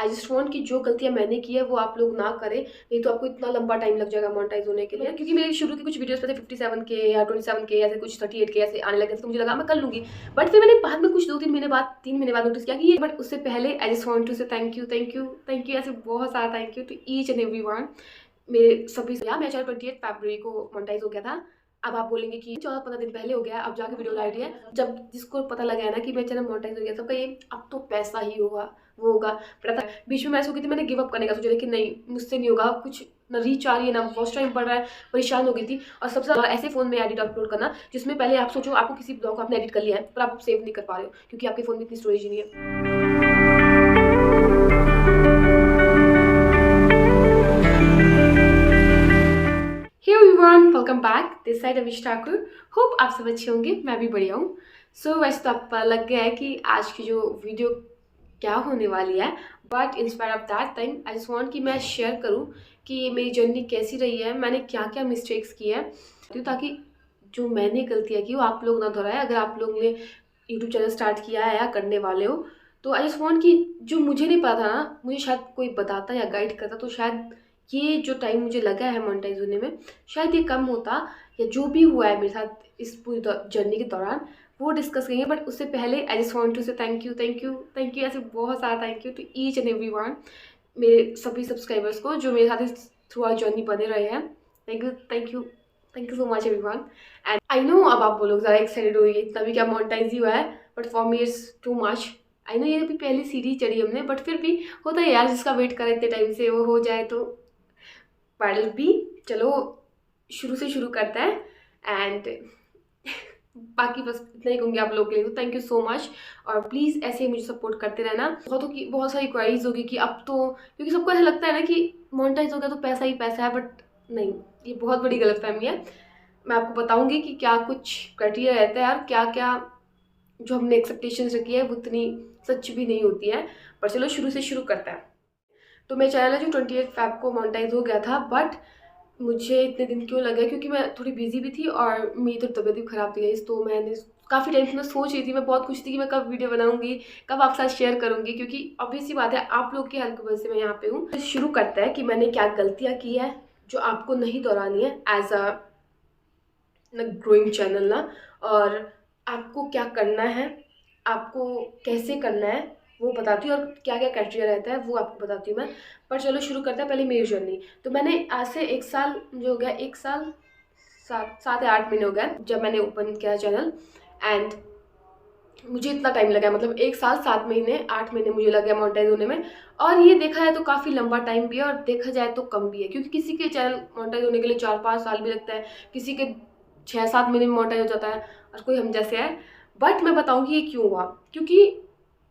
आई just want कि जो गलतियां मैंने की है वो आप लोग ना करें, नहीं तो आपको इतना लंबा टाइम लग जाएगा मोनेटाइज होने के लिए। क्योंकि मेरे शुरू के कुछ वीडियोस पे थे 57K या 27K ऐसे कुछ 38K ऐसे आने लगे थे, तो मुझे लगा मैं कर लूँगी। बट फिर मैंने बाद में कुछ 2-3 महीने बाद 3 महीने बाद नोटिस किया कि ये, बट उससे पहले I just want to say thank you thank you thank you, ऐसे बहुत सारा thank you to each and everyone. मेरे सभी मेरा चैनल 28 फरवरी को मोनेटाइज हो गया था। अब आप बोलेंगे कि 14-15 दिन पहले हो गया, अब जाके वीडियो लाई है। जब जिसको पता लगा है ना कि मेरा चैनल मोनेटाइज हो गया, सबका ये अब तो पैसा ही होगा वो होगा। पता था बीच में मैं ऐसा हो गई थी, मैंने गिव अप करने का सोचा, लेकिन नहीं मुझसे नहीं होगा, कुछ ना रीच आ रही है ना वॉच टाइम बढ़ रहा है, परेशान हो गई थी। और सबसे ज़्यादा ऐसे फ़ोन में एडिट अपलोड करना जिसमें पहले आप सोचो आपको किसी ब्लॉग को आपने एडिट कर लिया है पर आप सेव नहीं कर पा रहे हो क्योंकि आपके फ़ोन में इतनी स्टोरेज ही नहीं है। Hey everyone, welcome back. This side Avish Thakur. Hope आप सब अच्छे होंगे, मैं भी बढ़िया हूँ। वैसे तो आपको पता लग गया है कि आज की जो वीडियो क्या होने वाली है, but inspire of that thing I just want कि मैं शेयर करूँ कि मेरी जर्नी कैसी रही है, मैंने क्या क्या मिस्टेक्स की है, ताकि जो मैंने गलतियाँ की वो आप लोग ना दोहराए। अगर आप लोग ने यूट्यूब चैनल स्टार्ट किया है या करने वाले हो, तो आई जस्ट वांट कि जो मुझे नहीं पता था ना, मुझे शायद कोई बताता या गाइड करता तो शायद ये जो टाइम मुझे लगा है मोनेटाइज होने में शायद ये कम होता, या जो भी हुआ है मेरे साथ इस पूरी जर्नी के दौरान वो डिस्कस करेंगे। बट उससे पहले I just want to say thank you thank you thank you, ऐसे बहुत सारा thank you to each and everyone, मेरे सभी सब्सक्राइबर्स को जो मेरे साथ इस थ्रू आउट जर्नी बने रहे हैं। Thank you thank you thank you so much everyone. And I know अब आप बोलोगे ज़्यादा एक्साइटेड हुई है, इतना भी क्या मोनेटाइज ही हुआ है, but for me it's too much. I know ये अभी पहली सीढ़ी चढ़ी हमने, बट फिर भी होता है यार, जिसका वेट करे इतने टाइम से वो हो जाए तो पैडल भी। चलो शुरू से शुरू करते हैं एंड बाकी बस इतना ही कहूँगी आप लोगों के लिए, तो थैंक यू सो मच। और प्लीज़ ऐसे ही मुझे सपोर्ट करते रहना। बहुत सारी क्वारीज होगी कि अब तो, क्योंकि सबको ऐसा लगता है ना कि मोनेटाइज हो गया तो पैसा ही पैसा है, बट नहीं, ये बहुत बड़ी गलतफहमी है। मैं आपको बताऊंगी कि क्या कुछ क्राइटेरिया रहता है और क्या क्या जो हमने एक्सपेक्टेशंस रखी है वो इतनी सच भी नहीं होती है। पर चलो शुरू से शुरू करते हैं। तो मेरा चैनल है जो 28 फरवरी को मोनेटाइज हो गया था, बट मुझे इतने दिन क्यों लगा, क्योंकि मैं थोड़ी बिजी भी थी और मेरी तो तबीयत भी ख़राब थी गाइस। तो मैंने काफ़ी टाइम से मैं सोच रही थी, मैं बहुत खुश थी कि मैं कब वीडियो बनाऊंगी, कब आपके साथ शेयर करूंगी, क्योंकि ऑब्वियस सी बात है आप लोग की हेल्प की वजह से मैं यहाँ पे हूँ। तो शुरू करते हैं कि मैंने क्या गलतियाँ की है जो आपको नहीं दोहरानी है एज अ ग्रोइंग चैनल ना, और आपको क्या करना है, आपको कैसे करना है वो बताती हूँ, और क्या क्या क्राइटेरिया रहता है वो आपको बताती हूँ मैं। पर चलो शुरू करते हैं पहले मेरी जर्नी। तो मैंने आज से 1 साल जो हो गया, 1 साल 7 या 8 महीने हो गया जब मैंने ओपन किया चैनल। एंड मुझे इतना टाइम लगा, मतलब 1 साल 7 महीने 8 महीने मुझे लग गया मोनेटाइज होने में। और ये देखा जाए तो काफ़ी लंबा टाइम भी है और देखा जाए तो कम भी है, क्योंकि किसी के चैनल मोनेटाइज होने के लिए 4-5 साल भी लगता है, किसी के 6-7 महीने में मोनेटाइज हो जाता है, और कोई हम जैसे है। बट मैं बताऊंगी ये क्यों हुआ, क्योंकि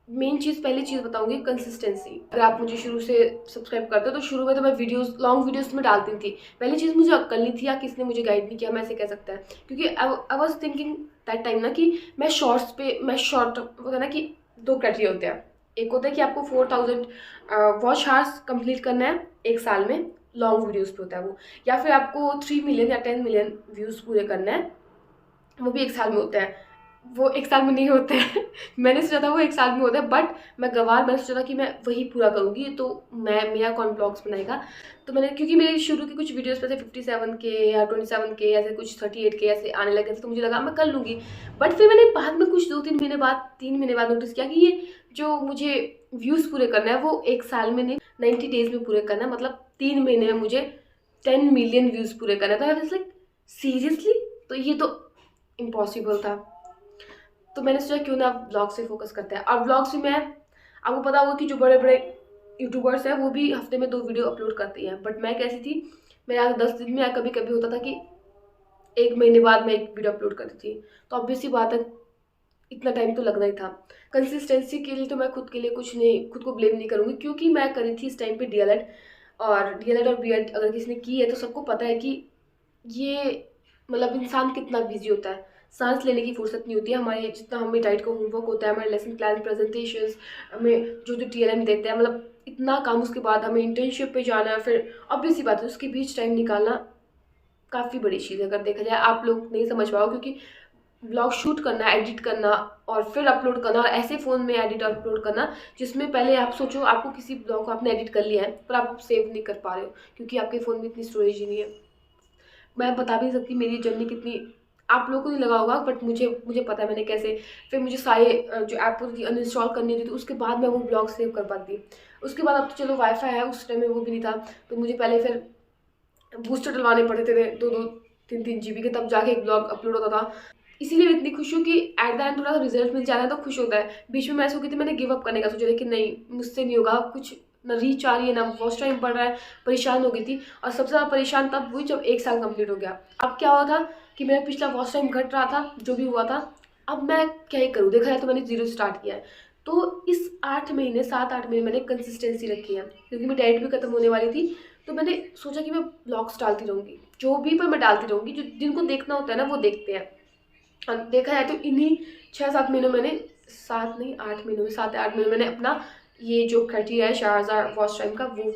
मेन चीज़, पहली चीज़ बताऊंगी कंसिस्टेंसी। अगर आप मुझे शुरू से सब्सक्राइब करते हो तो शुरू में तो मैं वीडियोस, लॉन्ग वीडियोस में डालती थी। पहली चीज़ मुझे अक्ल नहीं थी या किसी ने मुझे गाइड नहीं किया, मैं ऐसे कह सकता है, क्योंकि I was thinking that time ना कि मैं शॉर्ट्स पे, मैं शॉर्ट होता है ना कि 2 क्राइटेरिया होते हैं। एक होता है कि आपको 4000 वॉच आवर्स कंप्लीट करना है 1 साल में, लॉन्ग वीडियोज़ पे होता है वो, या फिर आपको 3 मिलियन या 10 मिलियन व्यूज़ पूरे करना है, वो भी 1 साल में होता है। वो 1 साल में नहीं होता है मैंने सोचा था वो 1 साल में होता है, बट मैं गंवार, मैंने सोचा था कि मैं वही पूरा करूँगी तो मेरा कौन ब्लॉग्स बनाएगा। तो मैंने, क्योंकि मेरे शुरू के कुछ वीडियोस पे थे 57K या 27K ऐसे कुछ 38K ऐसे आने लगे थे, तो मुझे लगा मैं कर लूँगी। बट फिर मैंने बाद में कुछ 2-3 महीने बाद, 3 महीने बाद नोटिस किया कि ये जो मुझे व्यूज़ पूरे करना है वो 1 साल में नहीं, 90 डेज़ में पूरे करना है, मतलब 3 महीने में मुझे 10 मिलियन व्यूज़ पूरे करना है। तो आई वाज लाइक सीरियसली, तो ये तो इम्पॉसिबल था। तो मैंने सोचा क्यों ना ब्लॉग से फोकस करते हैं। और ब्लॉग्स भी मैं, आपको पता होगा कि जो बड़े बड़े यूट्यूबर्स हैं वो भी हफ्ते में 2 वीडियो अपलोड करती हैं, बट मैं कैसी थी, मेरा 10 दिन में, या कभी कभी होता था कि 1 महीने बाद मैं 1 वीडियो अपलोड करती थी। तो ऑब्वियस सी बात है इतना टाइम तो लगना ही था। कंसिस्टेंसी के लिए तो मैं खुद के लिए कुछ नहीं, खुद को ब्लेम नहीं करूँगी, क्योंकि मैं करी थी इस टाइम पे डीएलएड। और डीएलएड और बीएड अगर किसी ने की है तो सबको पता है कि ये, मतलब इंसान कितना बिजी होता है, सांस लेने की फुर्सत नहीं होती है हमारे, जितना हमें डाइट का होमवर्क होता है, हमारे लेसन प्लान, प्रेजेंटेशंस, हमें जो जो टीएलएम देते हैं, मतलब इतना काम, उसके बाद हमें इंटर्नशिप पे जाना है, फिर ऑब्वियस सी बात है उसके बीच टाइम निकालना काफ़ी बड़ी चीज़ है। अगर देखा जाए आप लोग नहीं समझ पाओ, क्योंकि ब्लॉग शूट करना, एडिट करना और फिर अपलोड करना, और ऐसे फ़ोन में एडिट और अपलोड करना जिसमें पहले आप सोचो आपको किसी ब्लॉग को आपने एडिट कर लिया है पर आप सेव नहीं कर पा रहे हो क्योंकि आपके फ़ोन में इतनी स्टोरेज ही नहीं है। मैं बता भी नहीं सकती मेरी जर्नी कितनी आप लोगों को नहीं लगा होगा, बट मुझे पता है मैंने कैसे। फिर मुझे सारे जो ऐप होती थी अनइंस्टॉल करनी थी, तो उसके बाद मैं वो ब्लॉग सेव कर पाती। उसके बाद अब तो चलो वाईफाई है, उस टाइम में वो भी नहीं था, तो मुझे पहले फिर बूस्टर डलवाने पड़ते थे 2-2 3-3 GB के, तब जाके एक ब्लॉग अपलोड होता था। इसीलिए मैं इतनी खुश हूँ कि एट द एंड थोड़ा सा रिजल्ट मिल जाता है तो खुश होता है। बीच में मैं ऐसा हो गई थी, मैंने गिव अप करने का सोचा लेकिन नहीं, मुझसे नहीं होगा, कुछ ना रीच आ रही है ना वॉच टाइम बढ़ रहा है, परेशान हो गई थी। और सबसे ज़्यादा परेशान तब हुई जब 1 साल कंप्लीट हो गया। अब क्या हुआ था कि मेरा पिछला वॉच टाइम घट रहा था, जो भी हुआ था। अब मैं क्या ही करूँ, देखा जाए तो मैंने 0 स्टार्ट किया है। तो इस 7-8 महीने मैंने कंसिस्टेंसी रखी है क्योंकि मेरी डाइट भी खत्म होने वाली थी। तो मैंने सोचा कि मैं ब्लॉग्स डालती रहूँगी, जो भी पर मैं डालती रहूँगी, जो जिनको देखना होता है ना वो देखते हैं। और देखा जाए तो इन्हीं 6-7 महीनों मैंने 7 नहीं 8 महीनों में 7-8 महीनों मैंने अपना ये जो क्राइटेरिया है 4000 वॉच टाइम का वो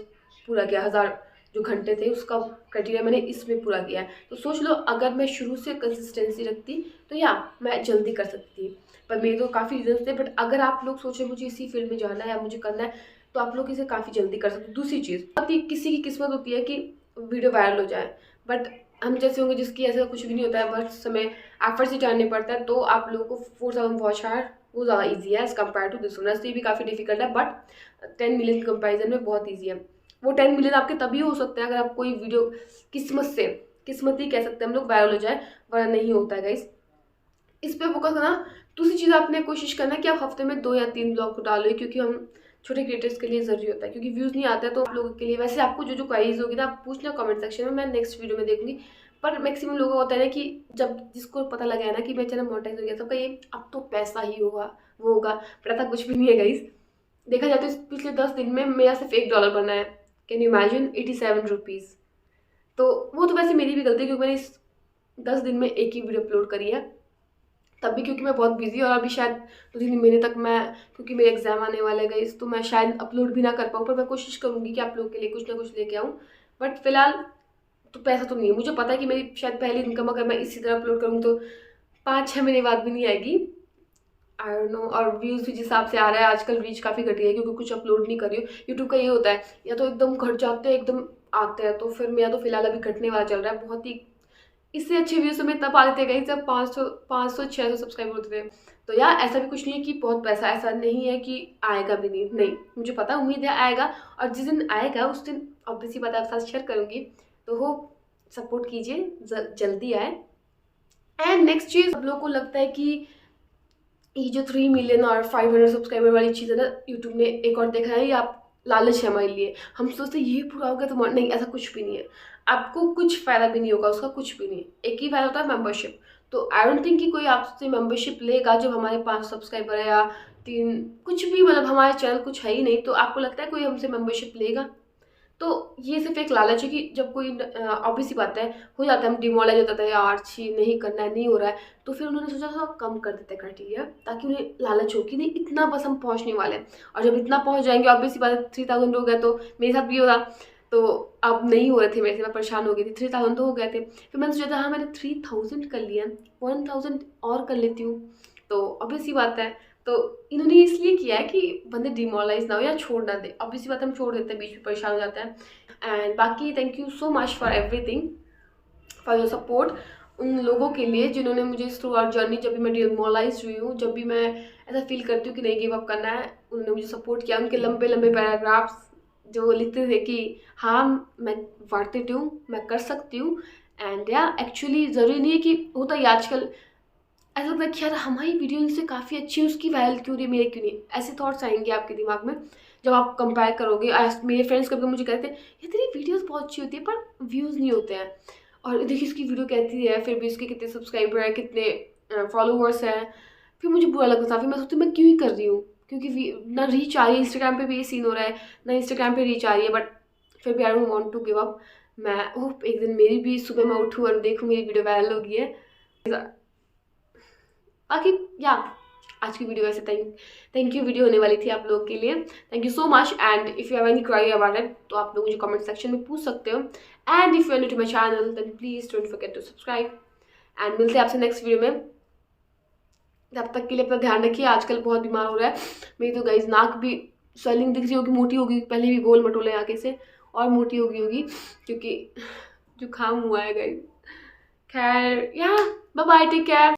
पूरा किया। 1000 जो घंटे थे उसका क्राइटेरिया मैंने इसमें पूरा किया है। तो सोच लो अगर मैं शुरू से कंसिस्टेंसी रखती तो या मैं जल्दी कर सकती। पर मेरे तो काफ़ी रीजन थे, बट अगर आप लोग सोचो मुझे इसी फील्ड में जाना है या मुझे करना है तो आप लोग इसे काफ़ी जल्दी कर सकते। दूसरी चीज़, किसी की किस्मत होती है कि वीडियो वायरल हो जाए, बट हम जैसे होंगे जिसकी ऐसा कुछ भी नहीं होता है, बस हमें एफर्ट्स ही जानने पड़ता है। तो आप लोगों को 4000 वॉच आवर वो ज़्यादा ईजी है as compared to this one. ये भी काफ़ी डिफिकल्ट है, बट 10 मिलियन के कंपेरिजन में बहुत ईजी है। वो 10 मिलियन आपके तभी हो सकते हैं अगर आप कोई वीडियो किस्मत ही कह सकते हैं हम लोग, वायरल हो जाए, वरना नहीं होता है गाइस। इस पे फोकस करना। दूसरी चीज़ आपने कोशिश करना कि आप हफ्ते में 2 या 3 ब्लॉग को डालो, क्योंकि हम छोटे क्रिएटर्स के लिए ज़रूरी होता है, क्योंकि व्यूज़ नहीं आते हैं तो आप लोगों के लिए। वैसे आपको जो क्वारीज होगी ना आप पूछना कमेंट सेक्शन में, मैं नेक्स्ट वीडियो में देखूंगी। पर मैक्सिमम लोगों को होता है ना कि जब जिसको पता लगा है ना कि मेरा चैनल मोनेटाइज हो गया, सबका ये अब तो पैसा ही होगा वो होगा, पर ऐसा कुछ भी नहीं है गाइस। देखा जाए तो इस पिछले 10 दिन में मेरा सिर्फ $1 बना है। Can you imagine, 87 rupees. तो वो तो वैसे मेरी भी गलती है क्योंकि मैंने इस 10 दिन में एक ही वीडियो अपलोड करी है, तब भी क्योंकि मैं बहुत बिजी और अभी शायद 2-3 महीने तक मैं, क्योंकि मेरे एग्जाम आने वाले गए तो मैं शायद अपलोड भी ना कर पाऊँ। पर मैं कोशिश करूँगी कि आप लोगों के लिए कुछ ना कुछ लेके आऊँ। बट फिलहाल तो पैसा तो नहीं है, मुझे पता है कि मेरी शायद पहली इनकम अगर मैं इसी तरह अपलोड करूँ तो 5-6 महीने बाद भी नहीं आएगी। I don't know. और व्यूज़ भी जिस हिसाब से आ रहा है आजकल, रीच काफ़ी घटी है क्योंकि कुछ अपलोड नहीं कर रही हूँ। यूट्यूब का ये होता है, या तो एकदम घट जाते हैं एकदम आते हैं, तो फिर मेरा तो फिलहाल अभी घटने वाला चल रहा है बहुत ही। इससे अच्छे व्यूज़ में तब आते थे कहीं जब 500-600 सब्सक्राइबर होते थे। तो यार ऐसा भी कुछ नहीं है कि बहुत पैसा, ऐसा नहीं है कि आएगा भी नहीं, मुझे पता, उम्मीद है आएगा। और जिस दिन आएगा उस दिन ऑब्वियसली बात आपके साथ शेयर करूँगी। तो हो सपोर्ट कीजिए, जल्दी आए। एंड नेक्स्ट चीज़, सब लोगों को लगता है कि ये जो 3 मिलियन और 500 सब्सक्राइबर वाली चीज़ है ना, यूट्यूब ने एक और देखा है, ये आप लालच है हमारे लिए। हम सोचते हैं ये पूरा हो गया तो नहीं, ऐसा कुछ भी नहीं है। आपको कुछ फ़ायदा भी नहीं होगा उसका, कुछ भी नहीं। एक ही फ़ायदा होता है, मेंबरशिप। तो आई डोंट थिंक कि कोई आपसे मेंबरशिप लेगा जब हमारे 5 सब्सक्राइबर है या 3, कुछ भी, मतलब हमारे चैनल कुछ है ही नहीं, तो आपको लगता है कोई हमसे मेंबरशिप लेगा? तो ये सिर्फ एक लालच है कि जब कोई ऑब्वियस सी बात है हो जाता है, हम डिमोरलाइज हो जाता है, यार छी नहीं करना है, नहीं हो रहा है। तो फिर उन्होंने सोचा था कम कर देते क्राइटेरिया, ताकि उन्हें लालच हो कि नहीं इतना बस हम पहुंचने वाले हैं। और जब इतना पहुंच जाएंगे, ऑब्वियस सी बात है 3000 हो गए, तो मेरे साथ भी होगा। तो अब नहीं हो रहे थे मेरे से, मैं परेशान हो गई थी। 3000 तो हो गए थे, फिर मैंने सोचा था हाँ मैंने 3000 कर लिया, 1000 और कर लेती हूँ, तो ऑब्वियस सी बात है। तो इन्होंने इसलिए किया है कि बंदे डिमोरलाइज ना हो या छोड़ ना दे। ऑब्वियसली बात हम छोड़ देते हैं, बीच में परेशान हो जाता है। एंड बाकी thank you so much for everything, for your support. उन लोगों के लिए जिन्होंने मुझे इस थ्रू आउट जर्नी, जब भी मैं डिमोरलाइज हुई हूँ, जब भी मैं ऐसा फील करती हूँ कि नहीं गिव अप करना है, उन्होंने मुझे सपोर्ट किया। उनके लंबे लंबे पैराग्राफ्स जो लिखते थे कि हाँ मैं वर्थ इट हूँ, मैं कर सकती हूँ। एंड या एक्चुअली ज़रूरी नहीं है कि होता ही आजकल ऐसा लगता है कि यार हमारी वीडियो इनसे काफ़ी अच्छी है, उसकी वायरल क्यों नहीं, मेरे क्यों नहीं। ऐसे थॉट्स आएंगे आपके दिमाग में जब आप कंपेयर करोगे। मेरे फ्रेंड्स कभी मुझे कहते हैं ये तेरी वीडियोस बहुत अच्छी होती है पर व्यूज़ नहीं होते हैं, और देखिए इसकी वीडियो कहती है फिर भी इसके कितने सब्सक्राइबर हैं, कितने फॉलोअर्स हैं। फिर मुझे बुरा लगता था, फिर मैं सोचती मैं क्यों ही कर रही हूँ, क्योंकि ना रीच आ रही है। इंस्टाग्राम पे भी ये सीन हो रहा है, ना इंस्टाग्राम पे रीच आ रही है, बट फिर भी I don't want to give up. मैं होप एक दिन मेरी भी सुबह मैं उठूँ और देखूँ मेरी वीडियो वायरल हो गई है। बाकी या आज की वीडियो वैसे थैंक यू वीडियो होने वाली थी आप लोगों के लिए। Thank you so much. And if you have any query about it तो आप लोग मुझे कमेंट सेक्शन में पूछ सकते हो। And if you are new to my channel then please don't forget to subscribe. And मिलते हैं आपसे नेक्स्ट वीडियो में। तब तक के लिए अपना ध्यान रखिए, आजकल बहुत बीमार हो रहा है। मेरी तो गाइस नाक भी स्वेलिंग दिख रही होगी, मोटी होगी, पहले भी गोल मटोले आगे से और मोटी होगी क्योंकि जुकाम हुआ है गाइस। खैर या बाय बाय, टेक केयर।